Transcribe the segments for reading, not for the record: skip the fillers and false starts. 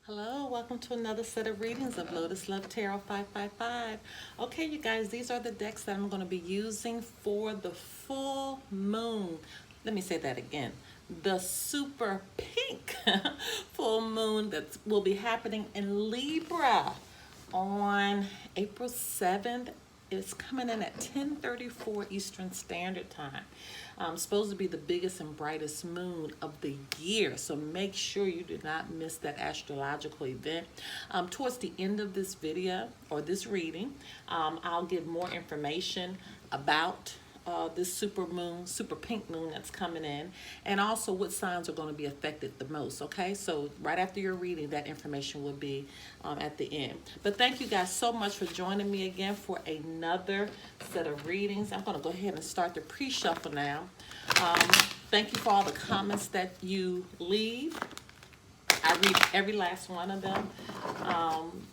Hello, welcome to another set of readings of Lotus Love Tarot 555. Okay, you guys, these are the decks that I'm going to be using for the full moon. Let me say that again. The super pink full moon that will be happening in Libra on April 7th. It's coming in at 10:34 Eastern Standard Time. Supposed to be the biggest and brightest moon of the year, so make sure you do not miss that astrological event. Towards the end of this video or this reading, I'll give more information about this super pink moon that's coming in, and also what signs are going to be affected the most. Okay, so right after your reading, that information will be at the end. But thank you guys so much for joining me again for another set of readings. I'm going to go ahead and start the pre-shuffle now. Thank you for all the comments that you leave. I read every last one of them.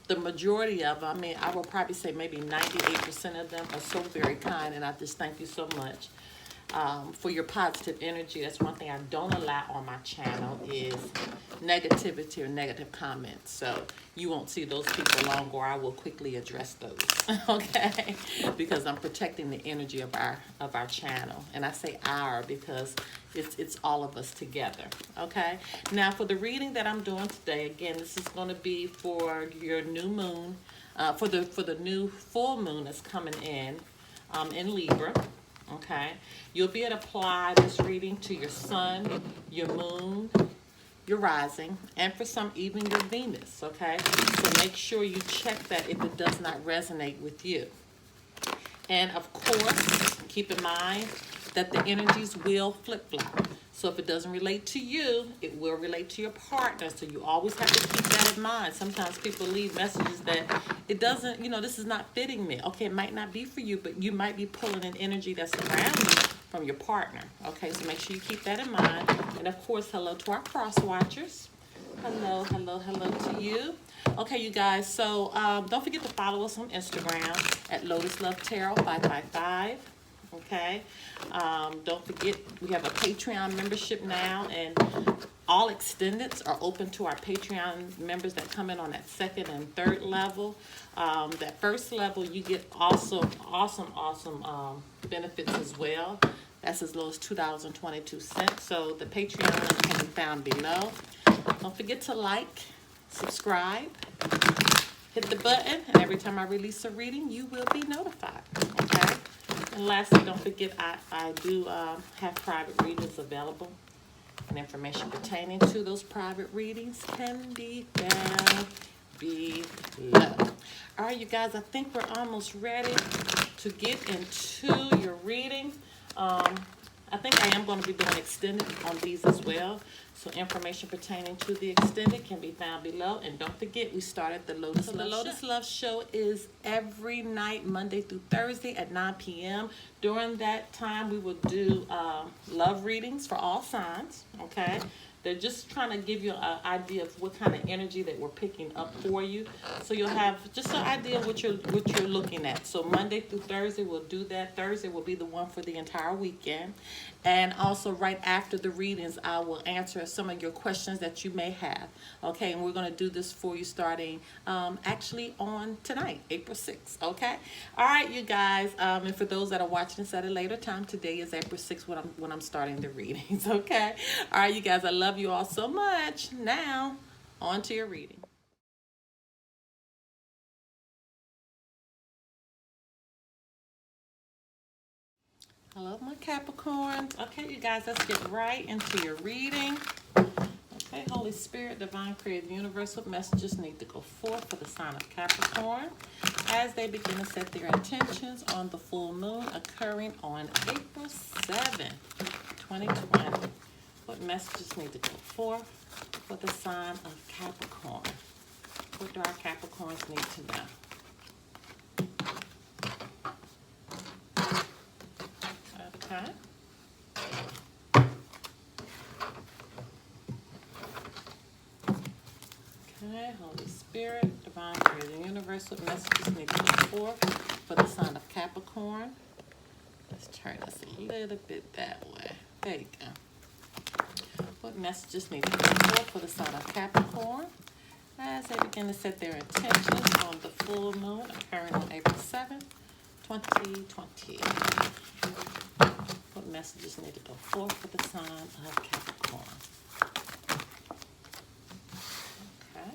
The majority of them, I mean, I will probably say maybe 98% of them are so very kind, and I just thank you so much for your positive energy. That's one thing I don't allow on my channel is negativity or negative comments. So you won't see those people long, or I will quickly address those, okay? Because I'm protecting the energy of our channel. And I say our because it's all of us together, okay? Now for the reading that I'm doing today, again, this is going to be for your new moon, for the new full moon that's coming in Libra. Okay, you'll be able to apply this reading to your sun, your moon, your rising, and for some, even your Venus. Okay, so make sure you check that if it does not resonate with you. And of course, keep in mind that the energies will flip-flop. So if it doesn't relate to you, it will relate to your partner. So you always have to keep that in mind. Sometimes people leave messages that it doesn't, this is not fitting me. Okay, it might not be for you, but you might be pulling an energy that's around you from your partner. Okay, so make sure you keep that in mind. And of course, hello to our cross watchers. Hello, hello, hello to you. Okay, you guys, so don't forget to follow us on Instagram at Lotus Love Tarot 555. Okay, don't forget we have a Patreon membership now, and all extendeds are open to our Patreon members that come in on that second and third level. That first level, you get also awesome benefits as well. That's as low as $2.22. So the Patreon link can be found below. Don't forget to like, subscribe, hit the button, and every time I release a reading, you will be notified. Okay. And lastly, don't forget I do have private readings available, and information pertaining to those private readings can be found below. All right, you guys, I think we're almost ready to get into your reading. I think I am going to be doing extended on these as well. So information pertaining to the extended can be found below. And don't forget, we started the Lotus Love Show. The Lotus Love Show is every night, Monday through Thursday at 9 p.m. During that time, we will do love readings for all signs, okay? They're just trying to give you an idea of what kind of energy that we're picking up for you. So you'll have just an idea of what you're looking at. So Monday through Thursday, we'll do that. Thursday will be the one for the entire weekend. And also right after the readings, I will answer some of your questions that you may have. Okay, and we're going to do this for you starting actually on tonight, April 6th. Okay? All right, you guys. And for those that are watching this at a later time, today is April 6th when I'm starting the readings. Okay? All right, you guys. I love you all so much. Now, on to your reading. Hello, my Capricorns. Okay, you guys, let's get right into your reading. Okay, Holy Spirit, Divine Creative Universe, what messages need to go forth for the sign of Capricorn as they begin to set their intentions on the full moon occurring on April 7th, 2020. What messages need to go forth for the sign of Capricorn? What do our Capricorns need to know? Okay. Okay, Holy Spirit, Divine Creative Universe, what messages need to go forth for the sign of Capricorn? Let's turn this a little bit that way. There you go. What messages need to go forth for the sign of Capricorn as they begin to set their intentions on the full moon occurring on April 7th, 2020. What messages need to go forth for the sign of Capricorn? Okay.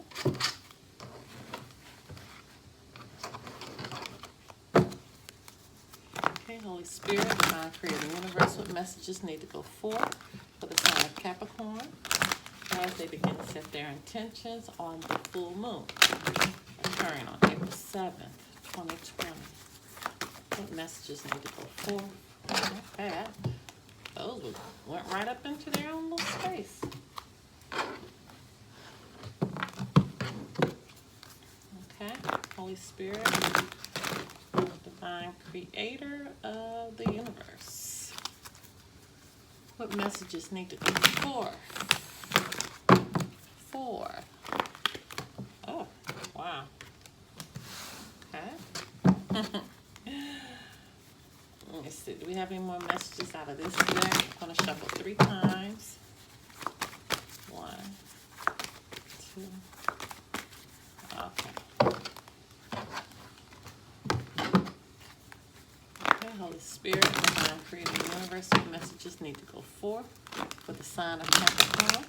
Okay, Holy Spirit, Divine Creator Universe, what messages need to go forth for the sign of Capricorn as they begin to set their intentions on the full moon occurring on April 7th, 2020. What messages need to go forth? Okay, those went right up into their own little space. Okay, Holy Spirit, Divine Creator of the universe. What messages need to go forth? Oh, wow. Okay. Let me see. Do we have any more messages out of this deck? I'm going to shuffle 3 times. 1, 2. Okay. Okay, Holy Spirit, Divine Creator of the Universe, what messages need to go forth for the sign of Capricorn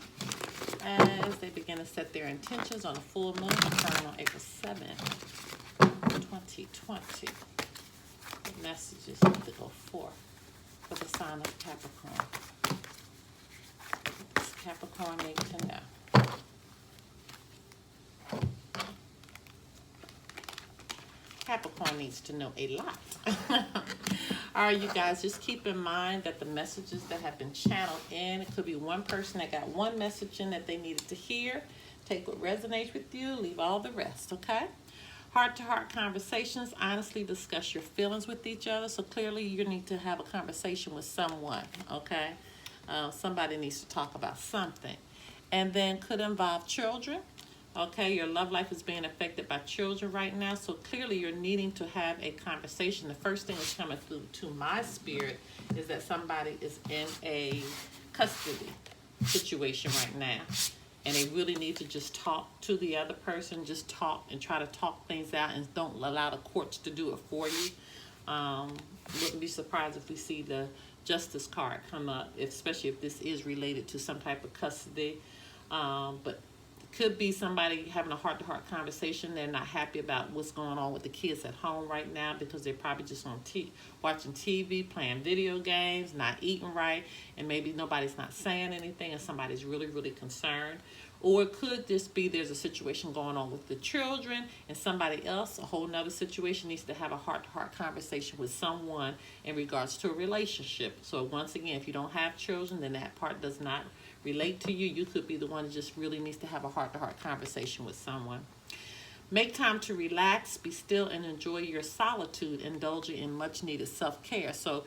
as they begin to set their intentions on a full moon occurring on April 7th, 2020. What messages need to go forth for the sign of Capricorn? What does Capricorn need to know? Capricorn needs to know a lot. All right, you guys, just keep in mind that the messages that have been channeled in, it could be one person that got one message in that they needed to hear. Take what resonates with you, leave all the rest, okay? Heart-to-heart conversations, honestly discuss your feelings with each other. So clearly you need to have a conversation with someone, okay? Somebody needs to talk about something. And then could involve children. Okay, your love life is being affected by children right now. So clearly you're needing to have a conversation. The first thing that's coming through to my spirit is that somebody is in a custody situation right now. And they really need to just talk to the other person. Just talk and try to talk things out and don't allow the courts to do it for you. Wouldn't be surprised if we see the justice card come up, especially if this is related to some type of custody. But could be somebody having a heart-to-heart conversation. They're not happy about what's going on with the kids at home right now because they're probably just on watching TV, playing video games, not eating right, and maybe nobody's not saying anything and somebody's really, really concerned. Or it could just be there's a situation going on with the children and somebody else, a whole nother situation, needs to have a heart-to-heart conversation with someone in regards to a relationship. So once again, if you don't have children, then that part does not relate to you. You could be the one that just really needs to have a heart-to-heart conversation with someone. Make time to relax, be still, and enjoy your solitude, indulging in much-needed self-care. So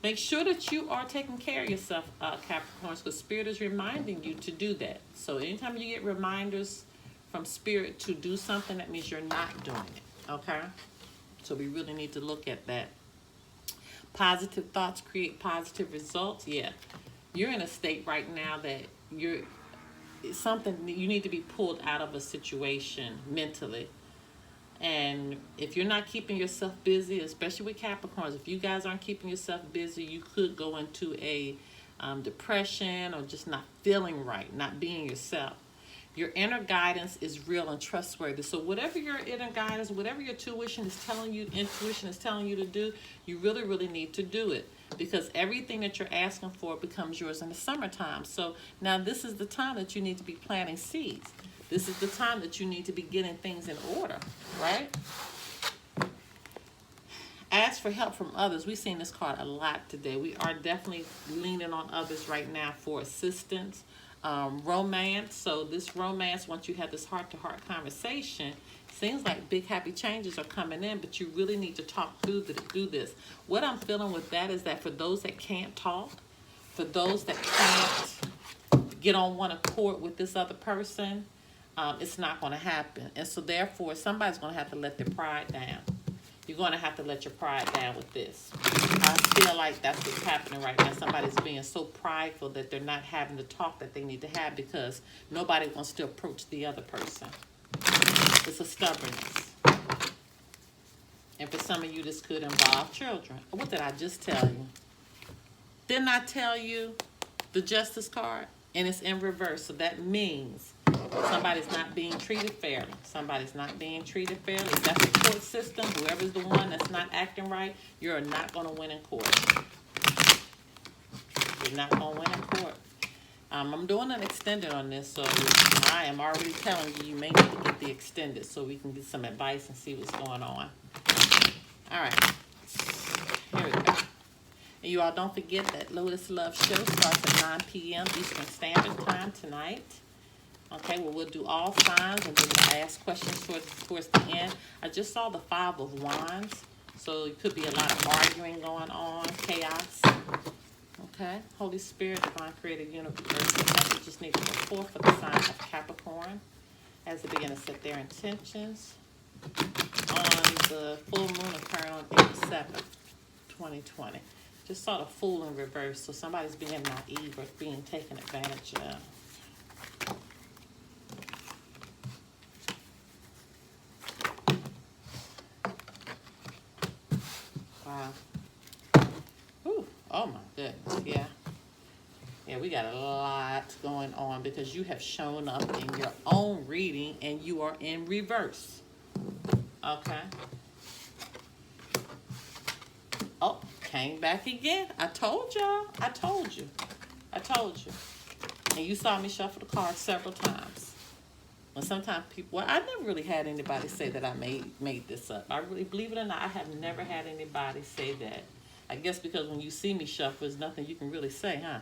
make sure that you are taking care of yourself, Capricorns, because Spirit is reminding you to do that. So anytime you get reminders from Spirit to do something, that means you're not doing it, okay? So we really need to look at that. Positive thoughts create positive results. Yeah. You're in a state right now that it's something you need to be pulled out of a situation mentally. And if you're not keeping yourself busy, especially with Capricorns, if you guys aren't keeping yourself busy, you could go into a depression or just not feeling right, not being yourself. Your inner guidance is real and trustworthy. So whatever your inner guidance, whatever your intuition is telling you to do, you really, really need to do it. Because everything that you're asking for becomes yours in the summertime. So now this is the time that you need to be planting seeds. This is the time that you need to be getting things in order, right? Ask for help from others. We've seen this card a lot today. We are definitely leaning on others right now for assistance. Romance. So this romance, once you have this heart-to-heart conversation, seems like big happy changes are coming in, but you really need to talk through this. What I'm feeling with that is that for those that can't talk, for those that can't get on one accord with this other person, it's not going to happen. And so therefore, somebody's going to have to let their pride down. You're going to have to let your pride down with this. I feel like that's what's happening right now. Somebody's being so prideful that they're not having the talk that they need to have because nobody wants to approach the other person. It's a stubbornness. And for some of you, this could involve children. What did I just tell you? Didn't I tell you the Justice card? And it's in reverse. So that means somebody's not being treated fairly. Somebody's not being treated fairly. If that's the court system, whoever's the one that's not acting right, you're not going to win in court. You're not going to win in court. I'm doing an extended on this, so I am already telling you, you may need to get the extended so we can get some advice and see what's going on. All right. Here we go. And you all don't forget that Lotus Love Show starts at 9 p.m. Eastern Standard Time tonight. Okay, well, we'll do all signs and then we'll ask questions towards the end. I just saw the 5 of Wands, so it could be a lot of arguing going on, chaos. Okay, Holy Spirit, Divine Creator, Universe, messages need to go forth for the sign of Capricorn as they begin to set their intentions on the full moon occurring on April 7th, 2020. Just saw the Fool in reverse, so somebody's being naive or being taken advantage of. Wow. Ooh, oh my goodness, yeah. Yeah, we got a lot going on because you have shown up in your own reading and you are in reverse. Okay. Oh, came back again. I told y'all. I told you. I told you. And you saw me shuffle the cards several times. Well, sometimes people, well, I never really had anybody say that I made this up. I really, believe it or not, I have never had anybody say that. I guess because when you see me shuffle, there's nothing you can really say, huh?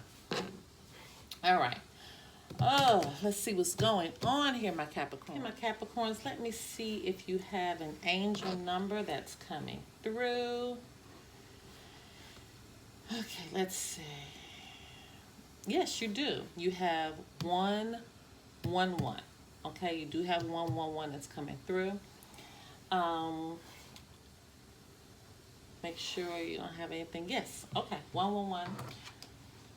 All right. Oh, let's see what's going on here, my Capricorn. Hey, my Capricorns, let me see if you have an angel number that's coming through. Okay, let's see. Yes, you do. You have 111. Okay, you do have 111 that's coming through. Make sure you don't have anything. Yes, okay, 111.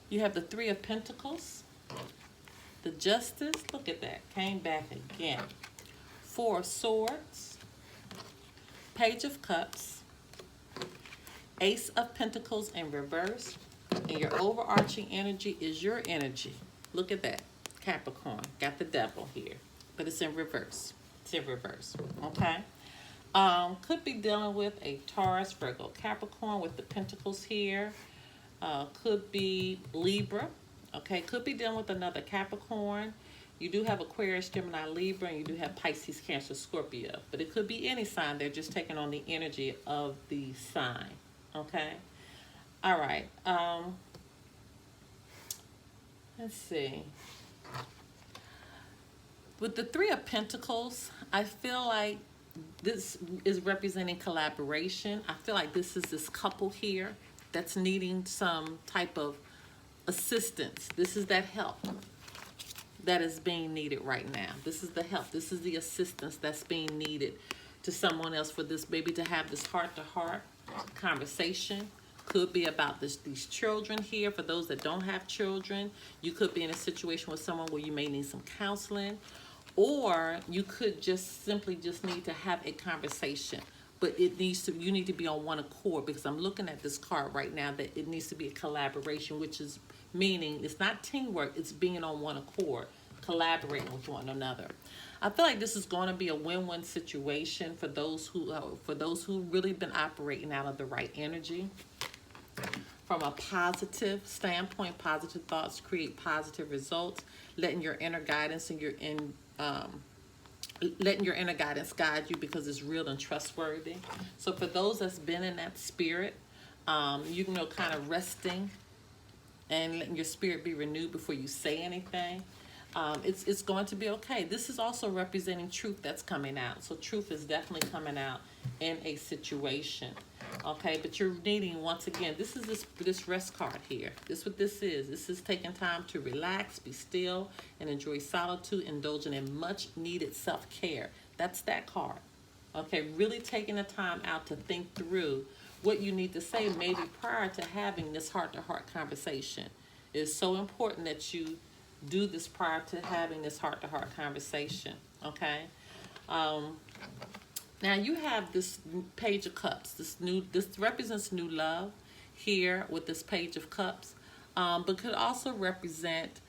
You have the 3 of Pentacles. The Justice, look at that, came back again. 4 of Swords. Page of Cups. Ace of Pentacles in reverse. And your overarching energy is your energy. Look at that, Capricorn. Got the Devil here, but it's in reverse. It's in reverse, okay? Could be dealing with a Taurus, Virgo, Capricorn with the Pentacles here. Could be Libra, okay? Could be dealing with another Capricorn. You do have Aquarius, Gemini, Libra, and you do have Pisces, Cancer, Scorpio. But it could be any sign. They're just taking on the energy of the sign, okay? All right. Let's see. With the 3 of Pentacles, I feel like this is representing collaboration. I feel like this is this couple here that's needing some type of assistance. This is that help that is being needed right now. This is the help. This is the assistance that's being needed to someone else for this baby to have this heart-to-heart conversation. Could be about these children here. For those that don't have children, you could be in a situation with someone where you may need some counseling, or you could just simply need to have a conversation. But it needs to, you need to be on one accord, because I'm looking at this card right now that it needs to be a collaboration, which is meaning it's not teamwork, it's being on one accord, collaborating with one another. I feel like this is going to be a win-win situation for those who really been operating out of the right energy. From a positive standpoint, positive thoughts create positive results. Letting your inner guidance and letting your inner guidance guide you, because it's real and trustworthy. So for those that's been in that spirit, you know, kind of resting and letting your spirit be renewed before you say anything. It's going to be okay. This is also representing truth that's coming out. So truth is definitely coming out in a situation. Okay, but you're needing, once again, this is this rest card here. This is what this is. This is taking time to relax, be still, and enjoy solitude, indulging in much needed self-care. That's that card. Okay, really taking the time out to think through what you need to say maybe prior to having this heart-to-heart conversation. It's so important that you do this prior to having this heart-to-heart conversation, okay? Now you have this Page of Cups. This represents new love here with this Page of Cups, but could also represent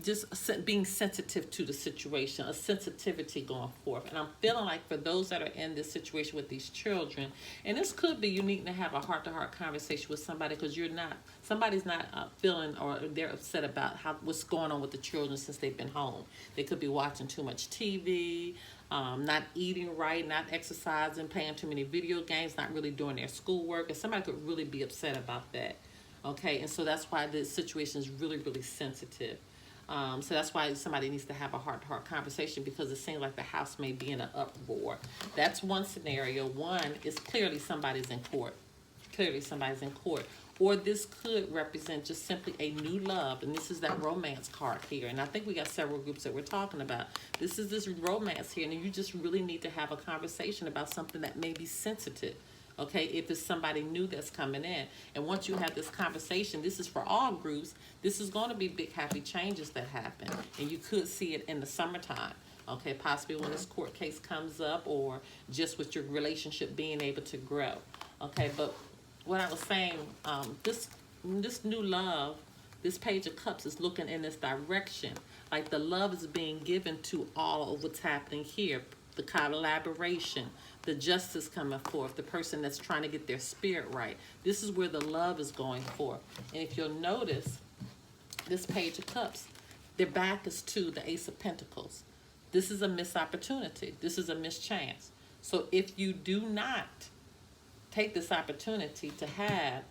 just being sensitive to the situation, a sensitivity going forth. And I'm feeling like for those that are in this situation with these children, and this could be you need to have a heart-to-heart conversation with somebody, because somebody's not feeling, or they're upset about what's going on with the children since they've been home. They could be watching too much TV, not eating right, not exercising, playing too many video games, not really doing their schoolwork, and somebody could really be upset about that. Okay, and so that's why this situation is really, really sensitive. So that's why somebody needs to have a heart-to-heart conversation, because it seems like the house may be in an uproar. That's one scenario. One is clearly somebody's in court. Clearly somebody's in court. Or this could represent just simply a new love. And this is that romance card here. And I think we got several groups that we're talking about. This is this romance here. And you just really need to have a conversation about something that may be sensitive. Okay, if it's somebody new that's coming in. And once you have this conversation, this is for all groups, this is going to be big happy changes that happen. And you could see it in the summertime. Okay, possibly when this court case comes up, or just with your relationship being able to grow. Okay, but what I was saying, this new love, this Page of Cups is looking in this direction. Like the love is being given to all of what's happening here. The collaboration, the justice coming forth, the person that's trying to get their spirit right. This is where the love is going for. And if you'll notice, this Page of Cups, their back is to the Ace of Pentacles. This is a missed opportunity. This is a missed chance. So if you do not take this opportunity to have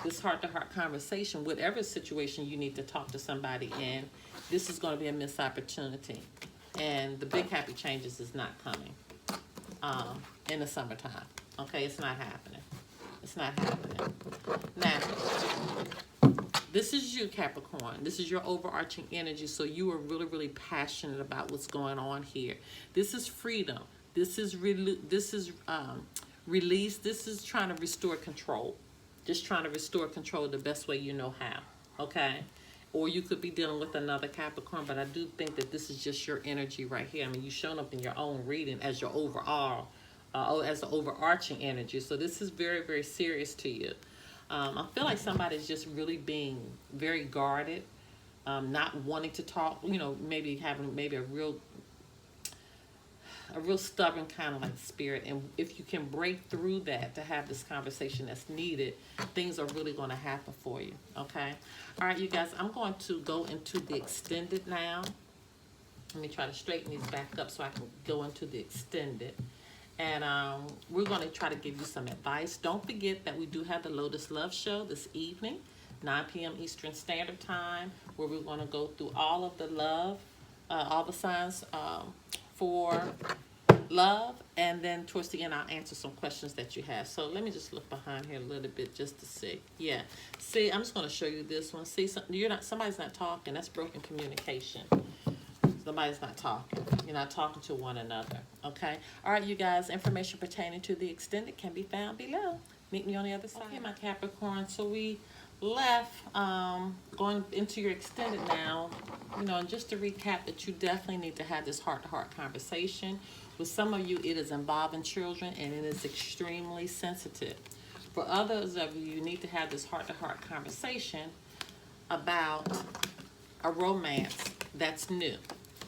this heart-to-heart conversation, whatever situation you need to talk to somebody in, this is going to be a missed opportunity. And the big happy changes is not coming in the summertime. Okay, it's not happening. It's not happening. Now, this is you, Capricorn. This is your overarching energy. So you are really, really passionate about what's going on here. This is freedom. This is release. This is trying to restore control. Just trying to restore control the best way you know how. Okay. Or you could be dealing with another Capricorn, but I do think that this is just your energy right here. I mean, you've shown up in your own reading as your overall, as the overarching energy. So this is very, very serious to you. I feel like somebody's just really being very guarded, not wanting to talk, you know, maybe having a real stubborn kind of like spirit. And if you can break through that to have this conversation that's needed, things are really going to happen for you. Okay. All right, you guys, I'm going to go into the extended now. Let me try to straighten these back up so I can go into the extended. And we're going to try to give you some advice. Don't forget that we do have the Lotus Love Show this evening, 9 p.m. Eastern Standard Time, where we're going to go through all of the love, all the signs for love, and then towards the end I'll answer some questions that you have. So let me just look behind here a little bit just to see. Yeah, see, I'm just going to show you this one. See, somebody's not talking. That's broken communication. Somebody's not talking. You're not talking to one another. Okay. All right, you guys. Information pertaining to the extended can be found below. Meet me on the other side. Okay, my Capricorn. So we left going into your extended now. You know, and just to recap, that you definitely need to have this heart-to-heart conversation. With some of you, it is involving children, and it is extremely sensitive. For others of you, you need to have this heart-to-heart conversation about a romance that's new.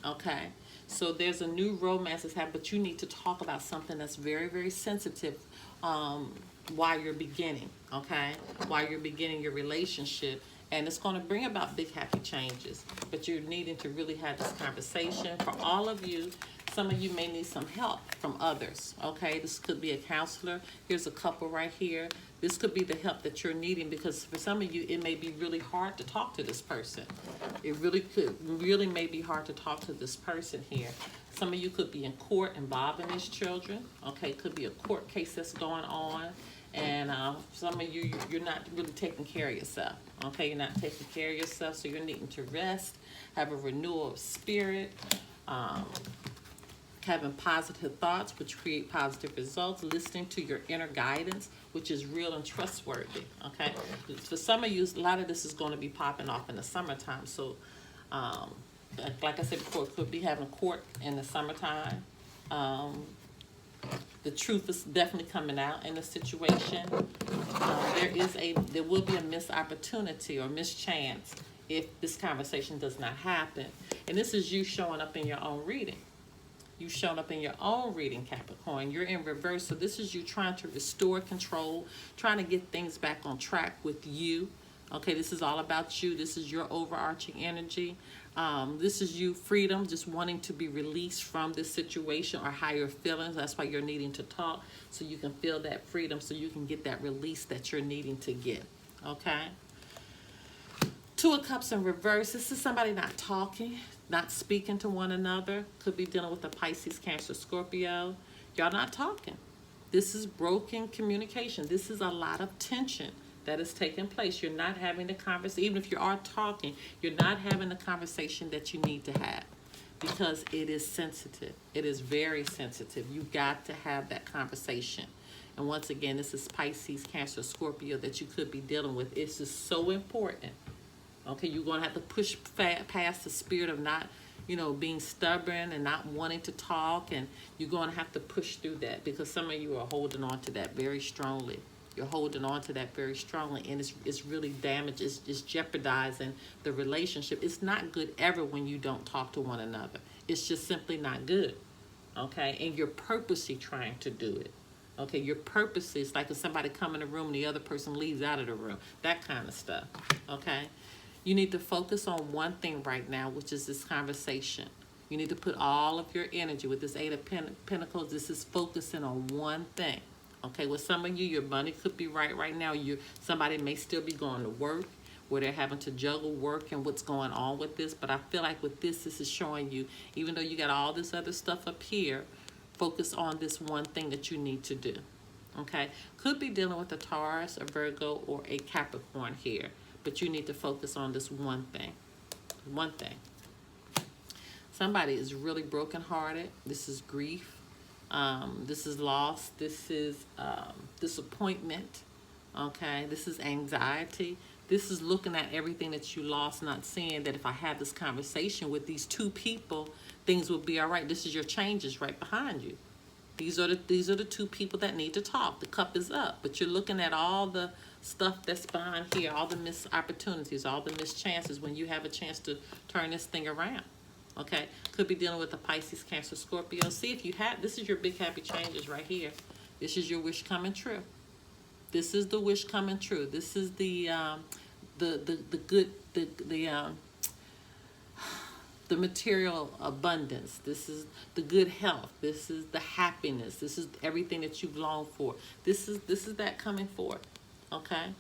Okay, so there's a new romance that's happening, but you need to talk about something that's very, very sensitive while you're beginning, okay? While you're beginning your relationship, and it's going to bring about big happy changes, but you're needing to really have this conversation. For all of you, some of you may need some help from others, okay? This could be a counselor. Here's a couple right here. This could be the help that you're needing, because for some of you, it may be really hard to talk to this person. It really may be hard to talk to this person here. Some of you could be in court involving these children, okay? Could be a court case that's going on. And some of you, you're not really taking care of yourself, okay? You're not taking care of yourself, so you're needing to rest, have a renewal of spirit, having positive thoughts, which create positive results, listening to your inner guidance, which is real and trustworthy, okay? For some of you, a lot of this is going to be popping off in the summertime, so Like I said before, could be having court in the summertime. The truth is definitely coming out in the situation. There will be a missed opportunity or mischance if this conversation does not happen. And this is you showing up in your own reading. You showing up in your own reading, Capricorn. You're in reverse. So this is you trying to restore control, trying to get things back on track with you. Okay, this is all about you. This is your overarching energy. This is you, freedom, just wanting to be released from this situation or higher feelings. That's why you're needing to talk, so you can feel that freedom, so you can get that release that you're needing to get. Okay? Two of Cups in reverse. This is somebody not talking, not speaking to one another. Could be dealing with a Pisces, Cancer, Scorpio. Y'all not talking. This is broken communication. This is a lot of tension that is taking place. You're not having the conversation. Even if you are talking, you're not having the conversation that you need to have, because it is sensitive. It is very sensitive. You got to have that conversation. And once again, this is Pisces, Cancer, Scorpio that you could be dealing with. It's just so important. Okay, you're going to have to push past the spirit of not, being stubborn and not wanting to talk. And you're going to have to push through that, because some of you are holding on to that very strongly. You're holding on to that very strongly, and it's really damaged. It's jeopardizing the relationship. It's not good ever when you don't talk to one another. It's just simply not good. Okay, and you're purposely trying to do it. Okay, your purpose is like if somebody come in the room and the other person leaves out of the room, that kind of stuff. Okay. You need to focus on one thing right now, which is this conversation. You need to put all of your energy with this Eight of Pentacles. This is focusing on one thing. Okay, with some of you, your money could be right now. Somebody may still be going to work, where they're having to juggle work and what's going on with this. But I feel like with this is showing you, even though you got all this other stuff up here, focus on this one thing that you need to do. Okay, could be dealing with a Taurus, a Virgo, or a Capricorn here. But you need to focus on this one thing. One thing. Somebody is really brokenhearted. This is grief. This is loss. This is disappointment. Okay. This is anxiety. This is looking at everything that you lost, not seeing that if I had this conversation with these two people, things would be all right. This is your changes right behind you. These are the two people that need to talk. The cup is up, but you're looking at all the stuff that's behind here, all the missed opportunities, all the missed chances when you have a chance to turn this thing around. Okay, could be dealing with a Pisces, Cancer, Scorpio. See if you have. This is your big happy changes right here. This is your wish coming true. This is the wish coming true. This is the material abundance. This is the good health. This is the happiness. This is everything that you've longed for. This is that coming forth. Okay,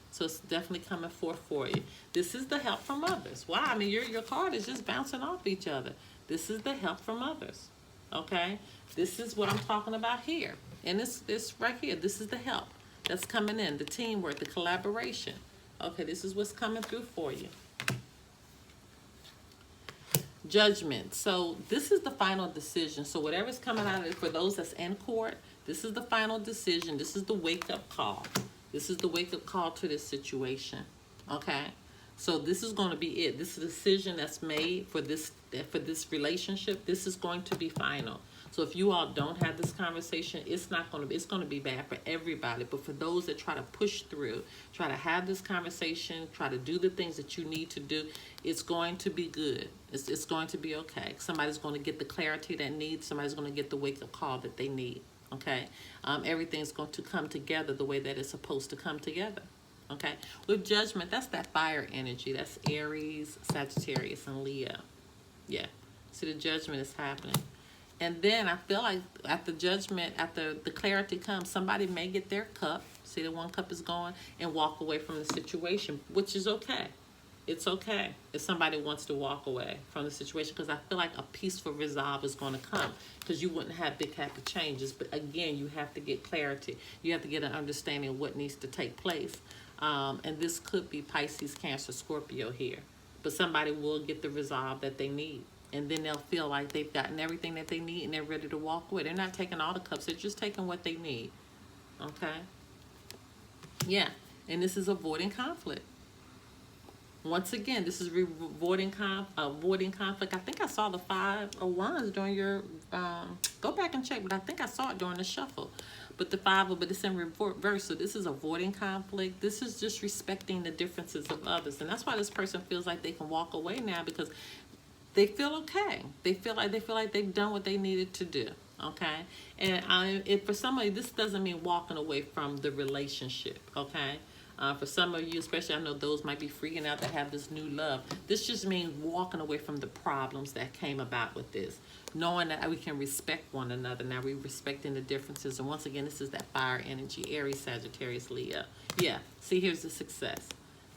so it's definitely coming forth for you. This is the help from others. Wow, I mean your card is just bouncing off each other. This is the help from others. Okay, this is what I'm talking about here, and this right here. This is the help that's coming in, the teamwork, the collaboration. Okay, this is what's coming through for you. Judgment. So this is the final decision. So whatever's coming out of it, for those that's in court, this is the final decision. This is the wake-up call. This is the wake-up call to this situation. Okay? So this is going to be it. This decision that's made for this relationship, this is going to be final. So if you all don't have this conversation, it's going to be bad for everybody. But for those that try to push through, try to have this conversation, try to do the things that you need to do, it's going to be good. It's going to be okay. Somebody's going to get the clarity they need. Somebody's going to get the wake-up call that they need. Okay? Everything's going to come together the way that it's supposed to come together. Okay? With Judgment, that's that fire energy. That's Aries, Sagittarius, and Leo. Yeah. See, the Judgment is happening. And then I feel like after Judgment, after the clarity comes, somebody may get their cup. See, the one cup is going, and walk away from the situation, which is okay. It's okay if somebody wants to walk away from the situation, because I feel like a peaceful resolve is going to come, because you wouldn't have big happy changes. But again, you have to get clarity. You have to get an understanding of what needs to take place. And this could be Pisces, Cancer, Scorpio here. But somebody will get the resolve that they need. And then they'll feel like they've gotten everything that they need and they're ready to walk away. They're not taking all the cups. They're just taking what they need. Okay? Yeah. And this is avoiding conflict. Once again, this is avoiding conflict. I think I saw the 5 of Wands during your, go back and check, but I think I saw it during the shuffle. But but it's in reverse. So this is avoiding conflict. This is just respecting the differences of others. And that's why this person feels like they can walk away now, because they feel okay. They feel like they've done what they needed to do. Okay, and if for somebody, this doesn't mean walking away from the relationship. Okay, for some of you, especially, I know those might be freaking out that have this new love. This just means walking away from the problems that came about with this, knowing that we can respect one another. Now we're respecting the differences, and once again, this is that fire energy: Aries, Sagittarius, Leo. Yeah. See, here's the success.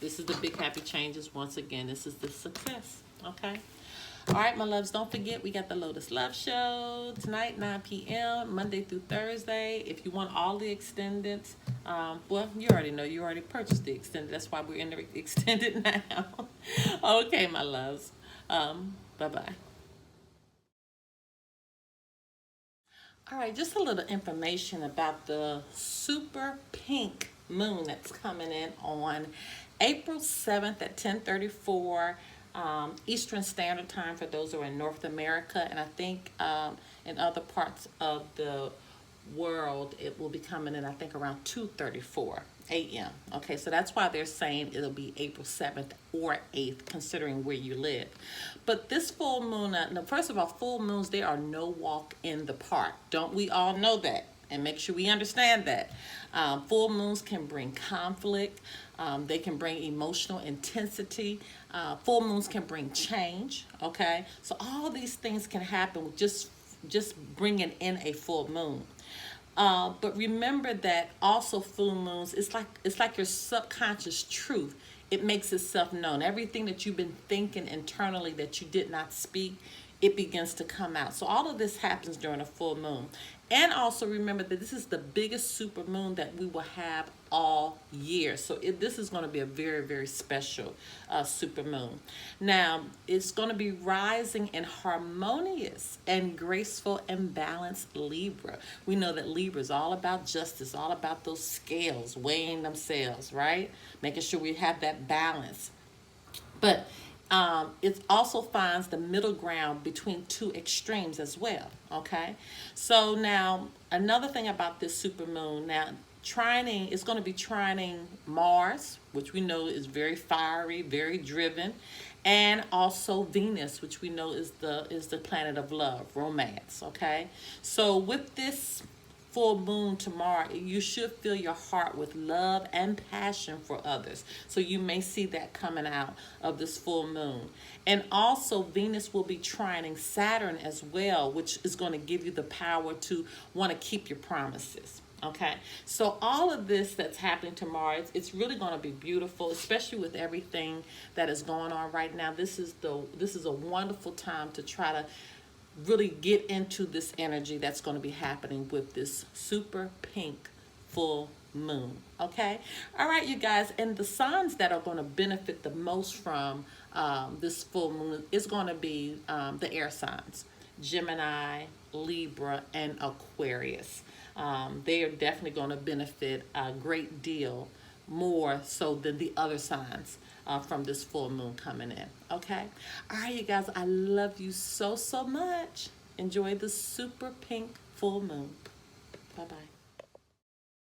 This is the big happy changes. Once again, this is the success. Okay. All right, my loves, don't forget, we got the Lotus Love Show tonight, 9 p.m., Monday through Thursday. If you want all the extended, well, you already know. You already purchased the extended. That's why we're in the extended now. Okay, my loves. Bye-bye. All right, just a little information about the super pink moon that's coming in on April 7th at 10:34 Eastern Standard Time for those who are in North America. And I think in other parts of the world, it will be coming in, I think, around 2:34 a.m. Okay, so that's why they're saying it'll be April 7th or 8th, considering where you live. But this full moon, now, first of all, full moons, they are no walk in the park. Don't we all know that? And make sure we understand that. Full moons can bring conflict. They can bring emotional intensity. Full moons can bring change. Okay, so all these things can happen with just bringing in a full moon. But remember that also full moons, it's like your subconscious truth. It makes itself known. Everything that you've been thinking internally that you did not speak, it begins to come out. So all of this happens during a full moon. And also remember that this is the biggest super moon that we will have all year. So this is going to be a very, very special super moon. Now, it's going to be rising in harmonious and graceful and balanced Libra. We know that Libra is all about justice, all about those scales weighing themselves, right? Making sure we have that balance. But it also finds the middle ground between two extremes as well. Okay, so now another thing about this super moon, now trining is going to be trining Mars, which we know is very fiery, very driven, and also Venus, which we know is the planet of love, romance. Okay, so with this full moon tomorrow, you should fill your heart with love and passion for others. So you may see that coming out of this full moon. And also Venus will be trining Saturn as well, which is going to give you the power to want to keep your promises. Okay, so all of this that's happening tomorrow, it's really going to be beautiful, especially with everything that is going on right now. This is a wonderful time to try to really get into this energy that's going to be happening with this super pink full moon. Okay, all right, you guys, and the signs that are going to benefit the most from this full moon is going to be the air signs: Gemini, Libra, and Aquarius. They are definitely going to benefit a great deal more so than the other signs from this full moon coming in. Okay, all right, you guys, I love you so much. Enjoy the super pink full moon. Bye bye.